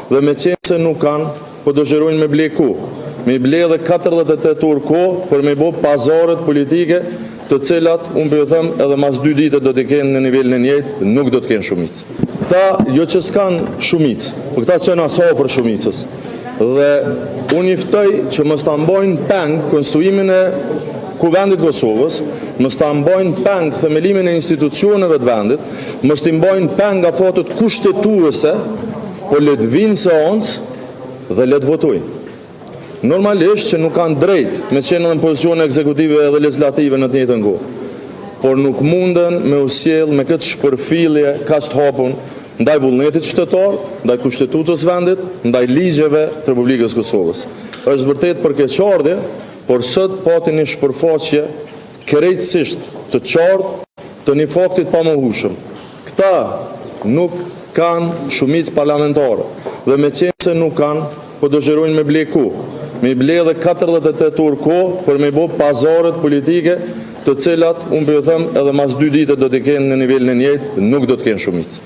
dhe me qenë se nuk kanë, po dëshirojnë me ble ku. Me ble dhe 48 orë ko për me bo pazaret politike të cilat, unë për them, edhe mas 2 ditë do të kenë në nivelin e njëjtë, nuk do të kenë shumicë. Këta, jo që s'kanë shumicë, po këta që në asofër shumicës. Dhe unë iftoj që mës të ambojnë peng konstruimin e Kuvendit Kosovës, mës të ambojnë peng themelimin e institucioneve të vendit, mës të imbojnë peng nga fatet kushtetuese, po letë vinë se onës dhe letë votojnë. Normalisht që nuk kanë drejt me qenë në pozicione ekzekutive dhe legislative në të njëjtën kohë, por nuk munden me usjell me këtë shpërfillje kaq të hapun ndaj vullnetit qytetar, ndaj kushtetutës vendit, ndaj ligjeve të Republikës Kosovës. Është vërtet përkeqardhje, por sot pati një shpërfaqje krejtësisht të qartë të një faktit pamohshëm. Këta nuk kanë shumicë parlamentare dhe me qenë se nuk kanë, po dëshirojnë me ble ku. Me ble dhe 48 orë ko për me bo pazaret politike të cilat, unë për them, edhe mas 2 ditë do të kenë në nivelin e njëjtë, nuk do të kenë shumicë.